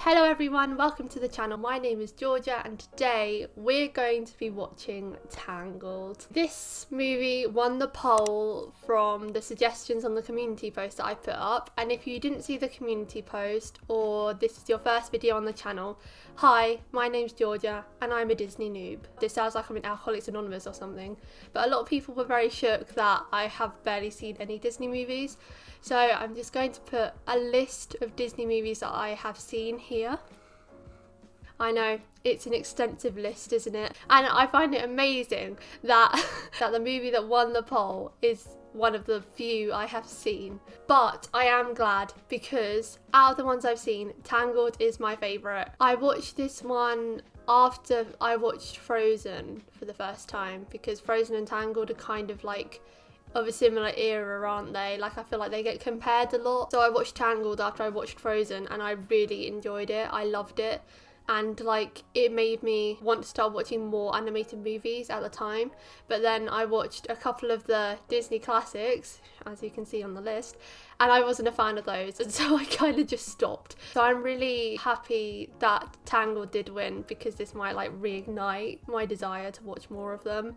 Hello everyone, welcome to the channel. My name is Georgia and today we're going to be watching Tangled. This movie won the poll from the suggestions on the community post that I put up, and if you didn't see the community post or this is your first video on the channel, hi, my name's Georgia and I'm a Disney noob. This sounds like I'm in Alcoholics Anonymous or something, but a lot of people were very shook that I have barely seen any Disney movies. So I'm just going to put a list of Disney movies that I have seen here. I know, it's an extensive list, isn't it? And I find it amazing that, that the movie that won the poll is one of the few I have seen. But I am glad because out of the ones I've seen, Tangled is my favourite. I watched this one after I watched Frozen for the first time because Frozen and Tangled are kind of like of a similar era, aren't they? Like I feel like they get compared a lot. So I watched Tangled after I watched Frozen and I really enjoyed it. I loved it. And like it made me want to start watching more animated movies at the time. But then I watched a couple of the Disney classics, as you can see on the list, and I wasn't a fan of those, and so I kind of just stopped. So I'm really happy that Tangled did win because this might like reignite my desire to watch more of them,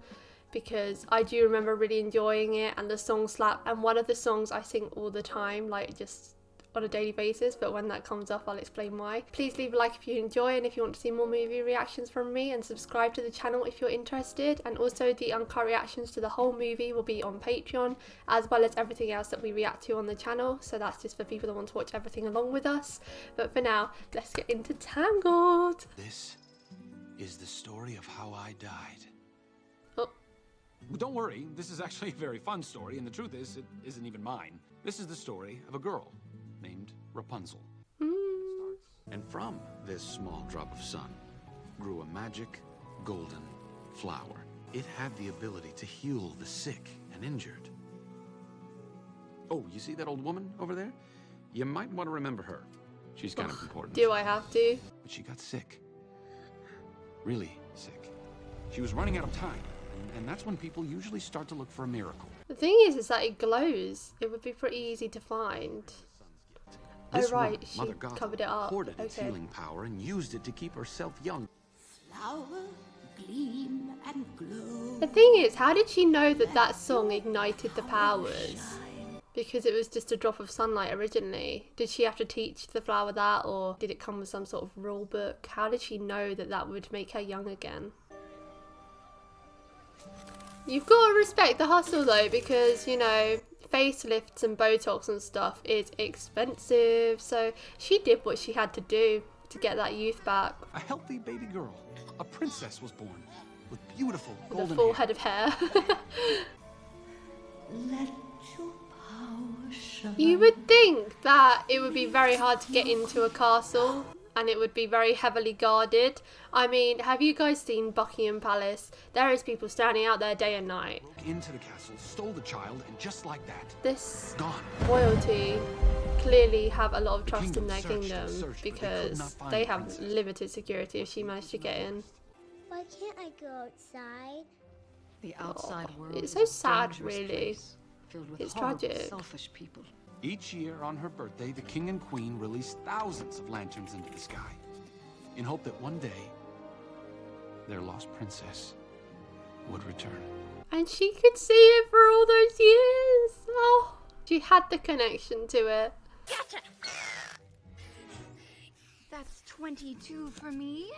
because I do remember really enjoying it and the song slap, and one of the songs I sing all the time, like just on a daily basis, but when that comes up I'll explain why. Please leave a like if you enjoy and if you want to see more movie reactions from me, and subscribe to the channel if you're interested. And also the uncut reactions to the whole movie will be on Patreon, as well as everything else that we react to on the channel, so that's just for people that want to watch everything along with us. But for now, let's get into Tangled. This is the story of how I died. Oh. Don't worry, this is actually a very fun story, and the truth is, it isn't even mine. This is the story of a girl named Rapunzel. And from this small drop of sun grew a magic golden flower. It had the ability to heal the sick and injured. Oh, you see that old woman over there? You might want to remember her. She's kind of important. Do I have to? But she got sick. Really sick. She was running out of time. And that's when people usually start to look for a miracle. The thing is that it glows. It would be pretty easy to find. Oh right, woman, she Mother Gothel, covered it up. hoarded its Okay. healing power and used it to keep herself young. Flower, gleam and glow. The thing is, how did she know that that song ignited the powers? Because it was just a drop of sunlight originally. Did she have to teach the flower that, or did it come with some sort of rule book? How did she know that that would make her young again? You've got to respect the hustle though, because, you know, facelifts and Botox and stuff is expensive. So she did what she had to do to get that youth back. A healthy baby girl. A princess was born with beautiful With golden a full hair. head of hair. Let your power shine. You would think that it would be very hard to get into a castle and it would be very heavily guarded. I mean, have you guys seen Buckingham Palace? There is people standing out there day and night. Broke into the castle, stole the child, and just like that, This gone. royalty clearly have a lot of trust in kingdom their searched and kingdom searched, but they could because not find they the have princess. limited security if she managed to get in. Why can't I go outside? The outside world it's is so a sad, dangerous really. place, filled with It's horrible, tragic. selfish people. Each year on her birthday, the king and queen released thousands of lanterns into the sky in hope that one day their lost princess would return. And she could see it for all those years. Oh, she had the connection to it. That's 22 for me.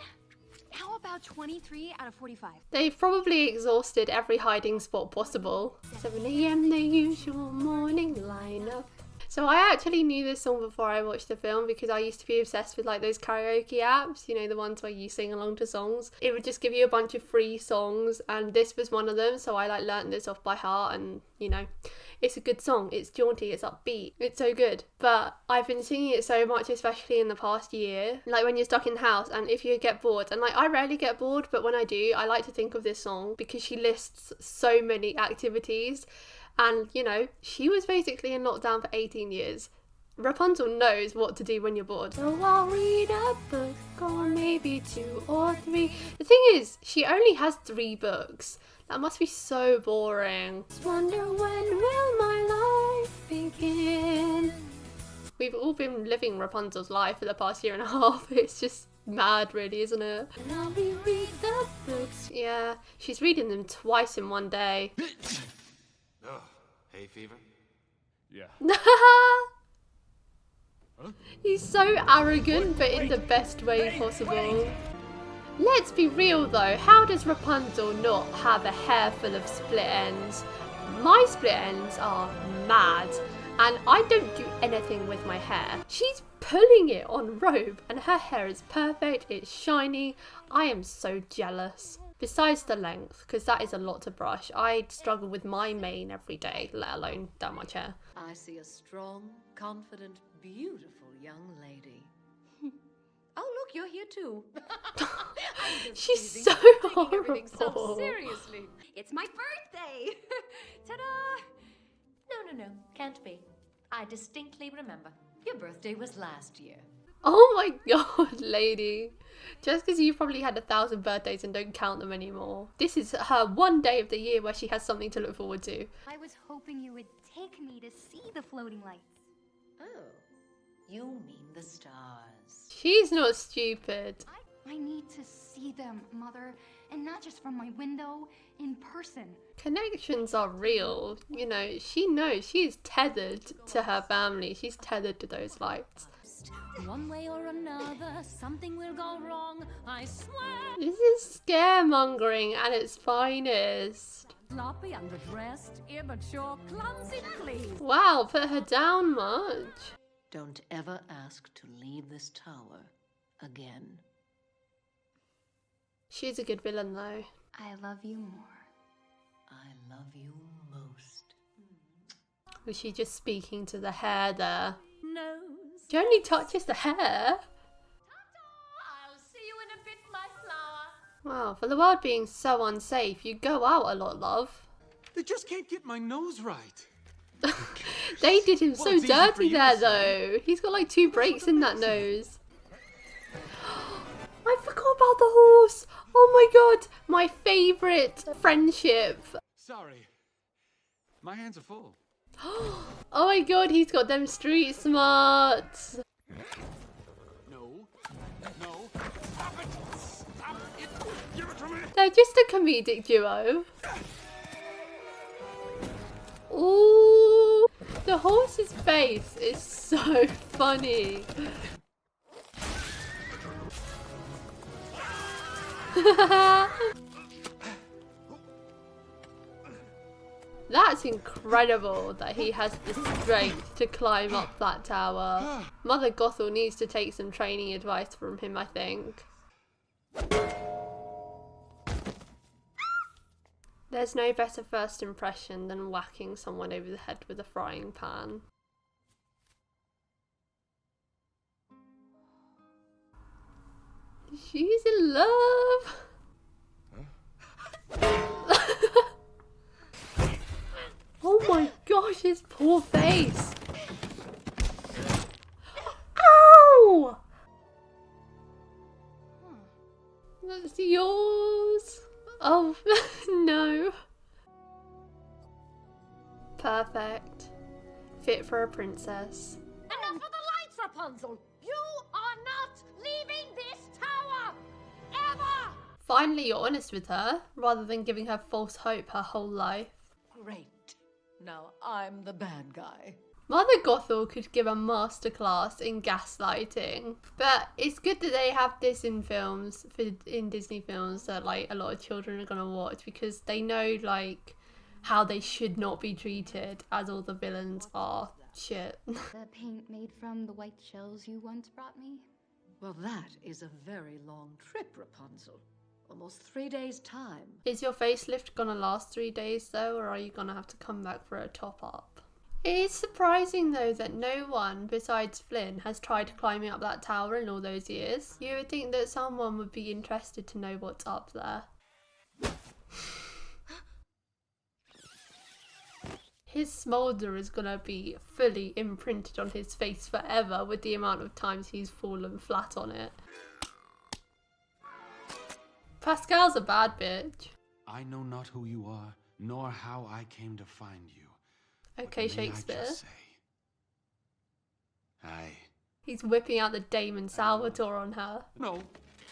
How about 23 out of 45? They've probably exhausted every hiding spot possible. 7 AM, the usual morning lineup. So I actually knew this song before I watched the film because I used to be obsessed with like those karaoke apps, you know, the ones where you sing along to songs. It would just give you a bunch of free songs and this was one of them, so I like learnt this off by heart, and you know, it's a good song, it's jaunty, it's upbeat, it's so good. But I've been singing it so much, especially in the past year, like when you're stuck in the house and if you get bored, and like I rarely get bored, but when I do, I like to think of this song because she lists so many activities. And, you know, she was basically in lockdown for 18 years. Rapunzel knows what to do when you're bored. So I'll read a book, or maybe 2 or 3. The thing is, she only has 3 books. That must be so boring. Just wonder when will my life begin? We've all been living Rapunzel's life for the past year and a half. It's just mad, really, isn't it? Now we read the books. Yeah, she's reading them twice in one day. Ugh, hay fever? Yeah. He's so arrogant, but in the best way possible. Let's be real though, how does Rapunzel not have a hair full of split ends? My split ends are mad, and I don't do anything with my hair. She's pulling it on robe, and her hair is perfect, it's shiny. I am so jealous. Besides the length, because that is a lot to brush. I struggle with my mane every day, let alone that much hair. I see a strong, confident, beautiful young lady. Oh, look, you're here too. She's so Taking everything so horrible. seriously. It's my birthday! Ta-da! No, can't be. I distinctly remember. Your birthday was last year. Oh my god, lady. Just because you probably had 1,000 birthdays and don't count them anymore. This is her one day of the year where she has something to look forward to. I was hoping you would take me to see the floating lights. Oh, you mean the stars. She's not stupid. I need to see them, Mother, and not just from my window, in person. Connections are real. You know, she knows she's tethered to her family. She's tethered to those lights. One way or another, something will go wrong, I swear. This is scaremongering at its finest. Sloppy, underdressed, immature, clumsy, please. Wow, put her down much. Don't ever ask to leave this tower again. She's a good villain though. I love you more. I love you most. Was she just speaking to the hair there? No. She only touches the hair. I'll see you in a bit, my flower. Wow, for the world being so unsafe, you go out a lot, love. They just can't get my nose right. They did him Well, so it's easy for dirty you there to say. though. He's got like 2 breaks in that nose. I forgot about the horse. Oh my god, my favourite friendship. Sorry. My hands are full. Oh my god, he's got them street smarts. No. Stop it! Stop it! Give it to me! They're just a comedic duo. Ooh, the horse's face is so funny. That's incredible that he has the strength to climb up that tower. Mother Gothel needs to take some training advice from him, I think. There's no better first impression than whacking someone over the head with a frying pan. She's in love! Oh my gosh, his poor face! Ow! That's yours! Oh, no. Perfect. Fit for a princess. Enough of the lights, Rapunzel! You are not leaving this tower! Ever! Finally, you're honest with her, rather than giving her false hope her whole life. Great. Now I'm the bad guy. Mother Gothel could give a masterclass in gaslighting, but it's good that they have this in films, in Disney films, that like a lot of children are gonna watch because they know like how they should not be treated, as all the villains are shit. The paint made from the white shells you once brought me? Well, that is a very long trip, Rapunzel. Almost 3 days' time. Is your facelift gonna last 3 days though, or are you gonna have to come back for a top up? It is surprising though that no one besides Flynn has tried climbing up that tower in all those years. You would think that someone would be interested to know what's up there. His smolder is gonna be fully imprinted on his face forever with the amount of times he's fallen flat on it. Pascal's a bad bitch. I know not who you are, nor how I came to find you. Okay, But may I Shakespeare. just say, Aye. He's whipping out the Damon Salvatore on her. No.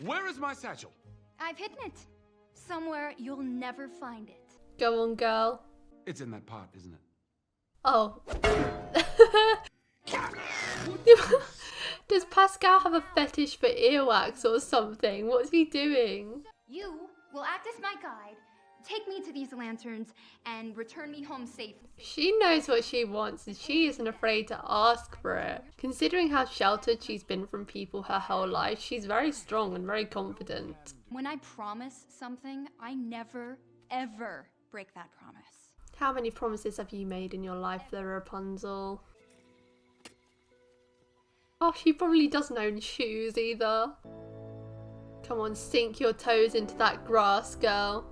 Where is my satchel? I've hidden it. Somewhere you'll never find it. Go on, girl. It's in that pot, isn't it? Oh. Does Pascal have a fetish for earwax or something? What's he doing? You will act as my guide, take me to these lanterns, and return me home safely. She knows what she wants and she isn't afraid to ask for it. Considering how sheltered she's been from people her whole life, she's very strong and very confident. When I promise something, I never, ever break that promise. How many promises have you made in your life there, Rapunzel? Oh, she probably doesn't own shoes either. Come on, sink your toes into that grass, girl.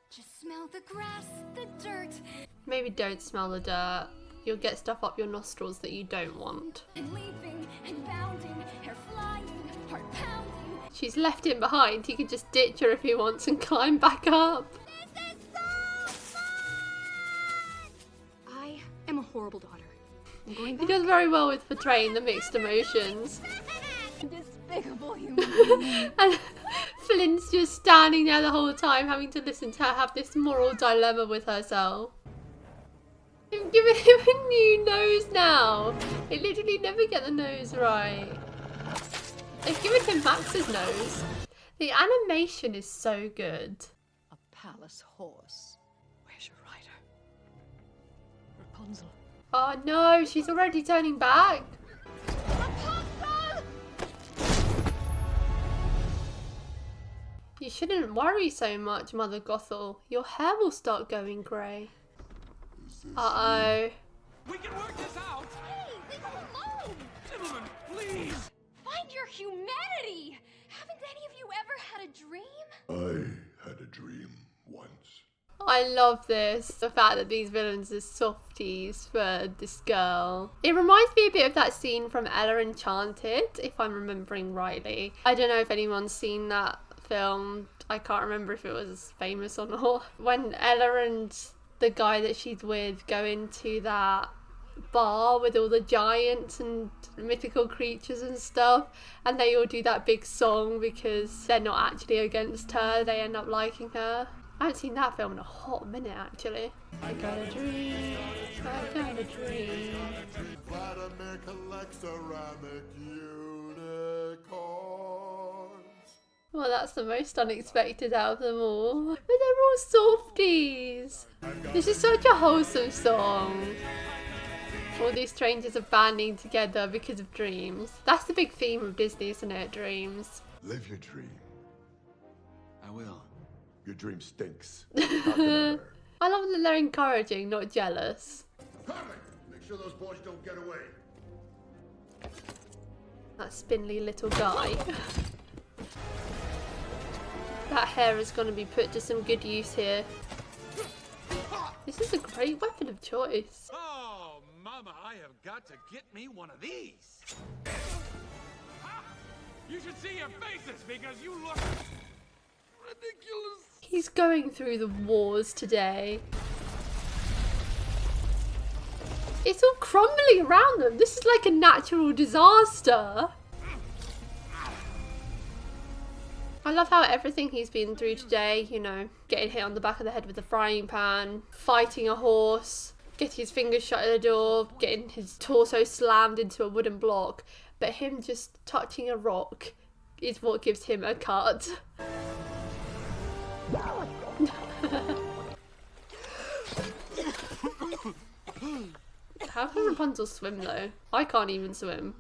Just smell the grass, the dirt. Maybe don't smell the dirt. You'll get stuff up your nostrils that you don't want. And leaping and bounding, hair flying, heart pounding. She's left him behind. He can just ditch her if he wants and climb back up. This is so fun! I am a horrible daughter. I'm going back. He does very well with portraying the mixed emotions. Despicable human being. And Flynn's just standing there the whole time having to listen to her have this moral dilemma with herself. They've given him a new nose now. They literally never get the nose right. They've given him Max's nose. The animation is so good. A palace horse. Where's your rider? Rapunzel. Oh no, she's already turning back. Rapunzel! You shouldn't worry so much, Mother Gothel. Your hair will start going grey. Uh-oh. We can work this out! Hey, leave him alone! Gentlemen, please! Find your humanity! Haven't any of you ever had a dream? I had a dream once. I love this. The fact that these villains are softies for this girl. It reminds me a bit of that scene from Ella Enchanted, if I'm remembering rightly. I don't know if anyone's seen that film. I can't remember if it was famous or not. When Ella and the guy that she's with go into that bar with all the giants and mythical creatures and stuff, and they all do that big song because they're not actually against her, they end up liking her. I haven't seen that film in a hot minute actually. I got a dream, I got a dream. Vladimir collects ceramic unicorns. Well, that's the most unexpected out of them all. But they're all softies. This is such a wholesome song. All these strangers are banding together because of dreams. That's the big theme of Disney, isn't it? Dreams. Live your dream. I will. Your dream stinks. Not the matter. I love that they're encouraging, not jealous. Carmen, make sure those boys don't get away. That spindly little guy. That hair is going to be put to some good use here. This is a great weapon of choice. Oh, Mama, I have got to get me one of these. Ha! You should see your faces because you look ridiculous. He's going through the wars today. It's all crumbling around them. This is like a natural disaster. I love how everything he's been through today, you know, getting hit on the back of the head with a frying pan, fighting a horse, getting his fingers shut at the door, getting his torso slammed into a wooden block, but him just touching a rock is what gives him a cut. How can Rapunzel swim though? I can't even swim.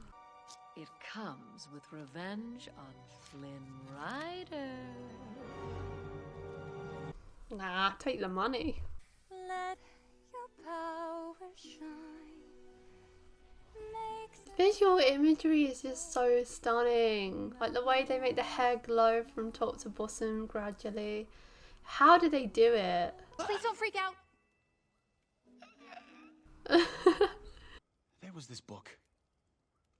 It comes with revenge on Flynn Rider. Nah, take the money. Let your power shine. Make Visual imagery is just so stunning. Like the way they make the hair glow from top to bottom gradually. How do they do it? Please don't freak out. There was this book.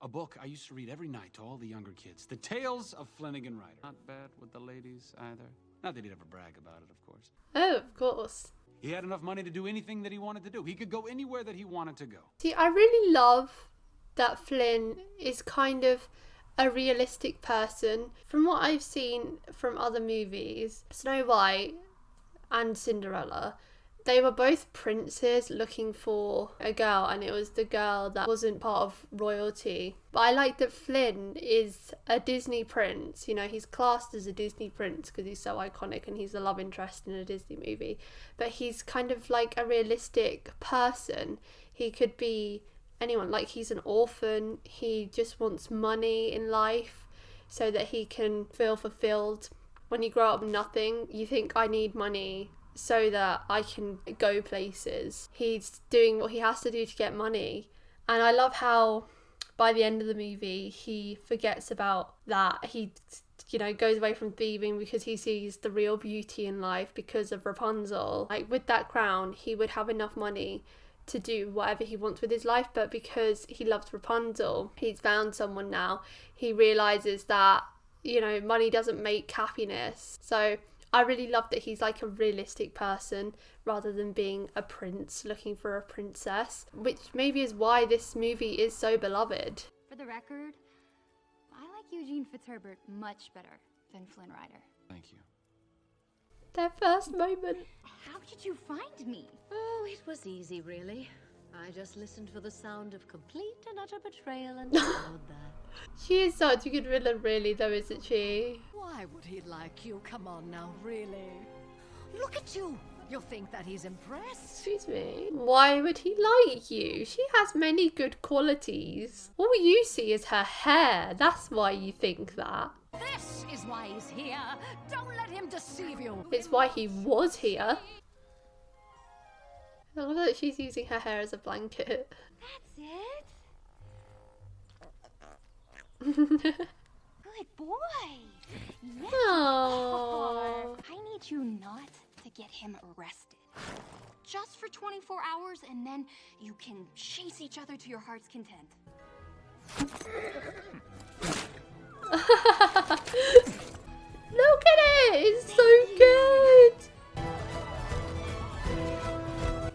A book I used to read every night to all the younger kids. The Tales of Flanagan Rider. Not bad with the ladies either. Not that he'd ever brag about it, of course. Oh, of course. He had enough money to do anything that he wanted to do. He could go anywhere that he wanted to go. See, I really love that Flynn is kind of a realistic person. From what I've seen from other movies, Snow White and Cinderella, they were both princes looking for a girl, and it was the girl that wasn't part of royalty. But I like that Flynn is a Disney prince. You know, he's classed as a Disney prince because he's so iconic and he's the love interest in a Disney movie. But he's kind of like a realistic person. He could be anyone. Like, he's an orphan. He just wants money in life so that he can feel fulfilled. When you grow up with nothing, you think, I need money so that I can go places. He's doing what he has to do to get money. And I love how by the end of the movie he forgets about that. He, you know, goes away from thieving because he sees the real beauty in life because of Rapunzel. Like, with that crown he would have enough money to do whatever he wants with his life, but because he loves Rapunzel, he's found someone now, he realizes that, you know, money doesn't make happiness. So I really love that he's like a realistic person rather than being a prince looking for a princess, which maybe is why this movie is so beloved. For the record, I like Eugene Fitzherbert much better than Flynn Rider. Thank you. Their first moment. How did you find me? Oh, it was easy, really. I just listened for the sound of complete and utter betrayal and followed that. She is such a good villain, really, though, isn't she? Why would he like you? Come on now, really? Look at you! You think that he's impressed? Excuse me? Why would he like you? She has many good qualities. All you see is her hair. That's why you think that. This is why he's here. Don't let him deceive you. It's why he was here. I love that she's using her hair as a blanket. That's it. Good boy. Yes. Aww. I need you not to get him arrested. Just for 24 hours, and then you can chase each other to your heart's content. Look at it! It's so good!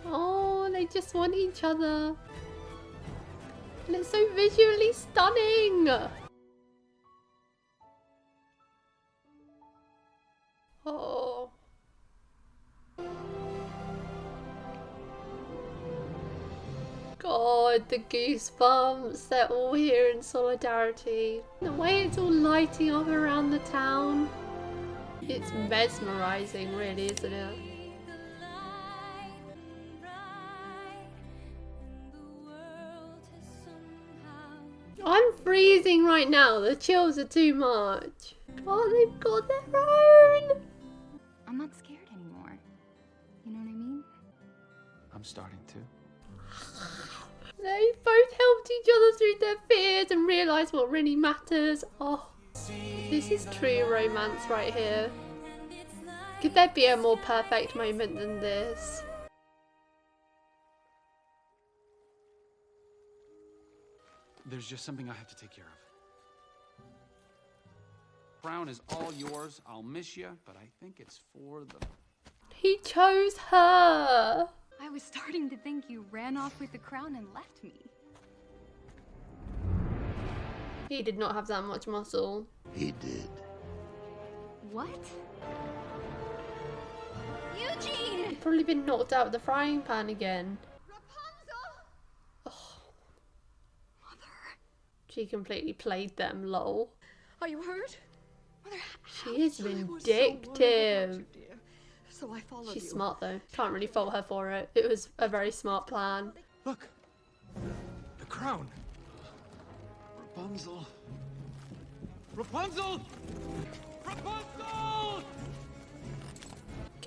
Oh, they just want each other. And it's so visually stunning! Oh. God, the goosebumps, they're all here in solidarity. The way it's all lighting up around the town. It's mesmerising, really, isn't it? I'm freezing right now, the chills are too much. Oh, they've got their own! I'm not scared anymore. You know what I mean? I'm starting to. They both helped each other through their fears and realised what really matters. Oh, this is true romance right here. Could there be a more perfect moment than this? There's just something I have to take care of. Crown is all yours. I'll miss you, but I think it's for the... He chose her. I was starting to think you ran off with the crown and left me. He did not have that much muscle. He did. What? Eugene! He'd probably been knocked out of the frying pan again. Rapunzel! Oh. She completely played them, lol. Are you hurt? Mother, She is vindictive. So I followed She's you. smart though. Can't really fault her for it. It was a very smart plan. Look! The crown! Rapunzel! Rapunzel! Rapunzel!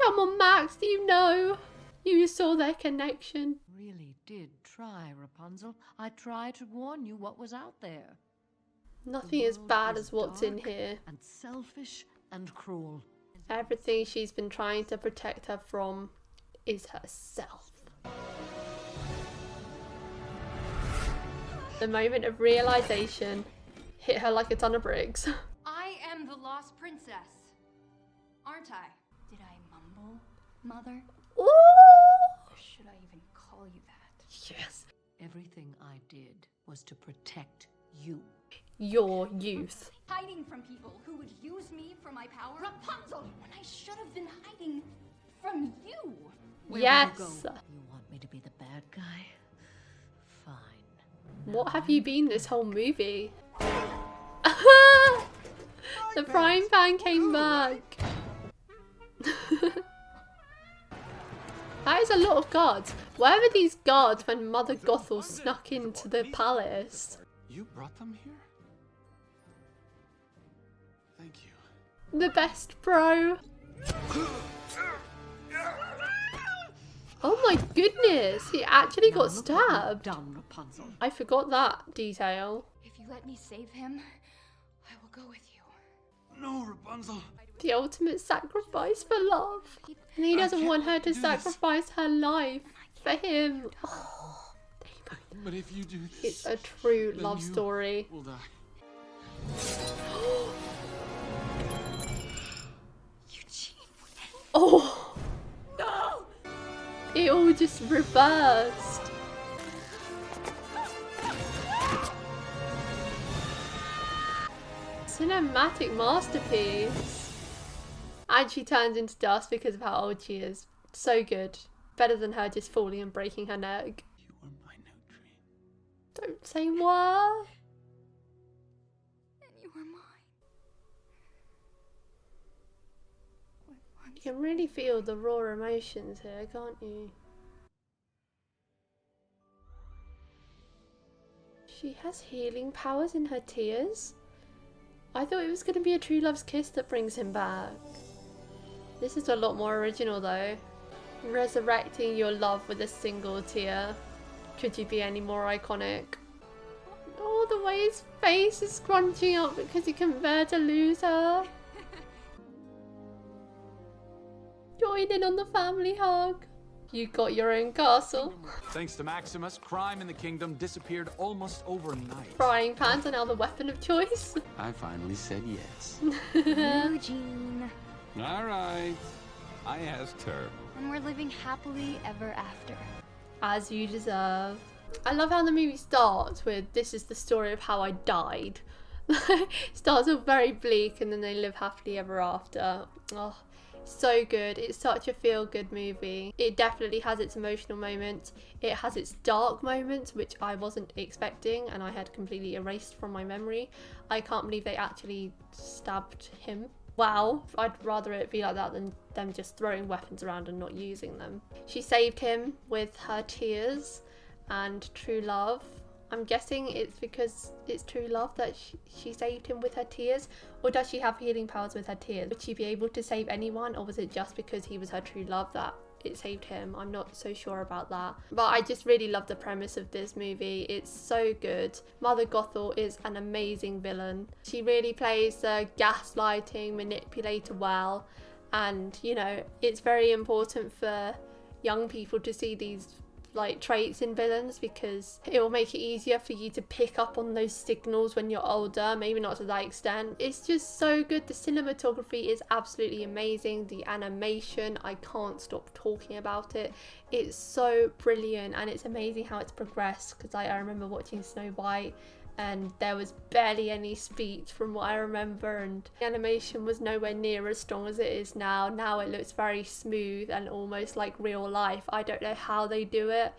Come on, Max, you know. You saw their connection. Really did try, Rapunzel. I tried to warn you what was out there. Nothing The as world bad is as what's in dark here. And selfish and cruel. Everything she's been trying to protect her from is herself. The moment of realization hit her like a ton of bricks. I am the lost princess, aren't I? Did I mumble, Mother? Ooh! Or should I even call you that? Yes. Everything I did was to protect you. Your youth. Hiding from people who would use me for my power. Rapunzel! When I should have been hiding from you. Where Yes. will you go? You want me to be the bad guy? Fine. What have you been this whole movie? The frying pan came back. That is a lot of guards. Where were these guards when Mother Gothel snuck into the palace? You brought them here? Thank you. The best bro. Oh my goodness, he actually got stabbed. Done, Rapunzel. I forgot that detail. If you let me save him, I will go with you. No, Rapunzel. The ultimate sacrifice for love. And he doesn't want her to sacrifice her life for him. Oh, But if you do this, it's a true then love you story. will die. Oh no! It all just reversed. Cinematic masterpiece. And she turns into dust because of how old she is. So good. Better than her just falling and breaking her neck. You were my new dream. Don't say what. And you were mine. You can really feel the raw emotions here, can't you? She has healing powers in her tears? I thought it was going to be a true love's kiss that brings him back. This is a lot more original though. Resurrecting your love with a single tear. Could you be any more iconic? Oh, the way his face is scrunching up because he can bear to lose her. Join in on the family hug. You got your own castle. Thanks to Maximus, crime in the kingdom disappeared almost overnight. Frying pans are now the weapon of choice. I finally said yes. Eugene. All right. I asked her. And we're living happily ever after. As you deserve. I love how the movie starts with, this is the story of how I died. Starts off very bleak and then they live happily ever after. Oh, so good. It's such a feel-good movie. It definitely has its emotional moments. It has its dark moments, which I wasn't expecting and I had completely erased from my memory. I can't believe they actually stabbed him. Wow, I'd rather it be like that than them just throwing weapons around and not using them. She saved him with her tears and true love. I'm guessing it's because it's true love that she saved him with her tears, or does she have healing powers with her tears? Would she be able to save anyone, or was it just because he was her true love that it saved him? I'm not so sure about that. But I just really love the premise of this movie. It's so good. Mother Gothel is an amazing villain. She really plays the gaslighting manipulator well, and you know, it's very important for young people to see these like traits in villains because it will make it easier for you to pick up on those signals when you're older. Maybe not to that extent. It's just so good. The cinematography is absolutely amazing. The animation, I can't stop talking about it. It's so brilliant, and it's amazing how it's progressed because I remember watching Snow White and there was barely any speech from what I remember, and the animation was nowhere near as strong as it is now. Now it looks very smooth and almost like real life. I don't know how they do it.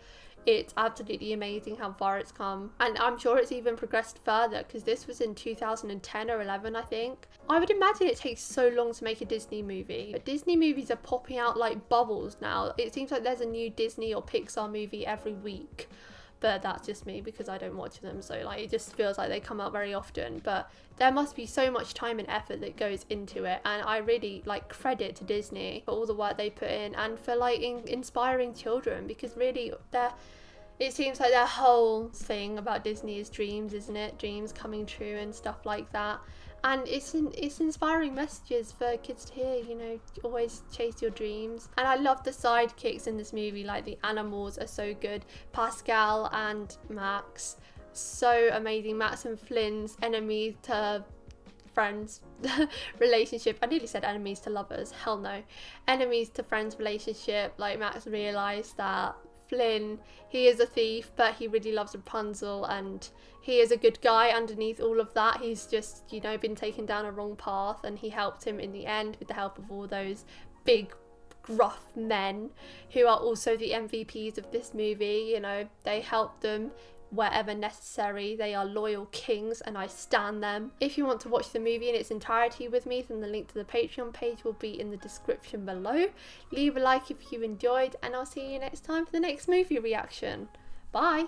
It's absolutely amazing how far it's come, and I'm sure it's even progressed further because this was in 2010 or 11, I think. I would imagine it takes so long to make a Disney movie, but Disney movies are popping out like bubbles now. It seems like there's a new Disney or Pixar movie every week. But that's just me because I don't watch them, so like it just feels like they come out very often. But there must be so much time and effort that goes into it, and I really like credit to Disney for all the work they put in and for like inspiring children, because really it seems like their whole thing about Disney is dreams, isn't it? Dreams coming true and stuff like that. And it's inspiring messages for kids to hear, you know, always chase your dreams. And I love the sidekicks in this movie, like the animals are so good. Pascal and Max, so amazing. Max and Flynn's enemies to friends relationship. I nearly said enemies to lovers, hell no. Enemies to friends relationship, like Max realised that Flynn, he is a thief, but he really loves Rapunzel, and he is a good guy underneath all of that. He's just, you know, been taken down a wrong path, and he helped him in the end with the help of all those big gruff men who are also the MVPs of this movie. You know, they help them wherever necessary. They are loyal kings, and I stan them. If you want to watch the movie in its entirety with me, then the link to the Patreon page will be in the description below. Leave a like if you enjoyed, and I'll see you next time for the next movie reaction. Bye!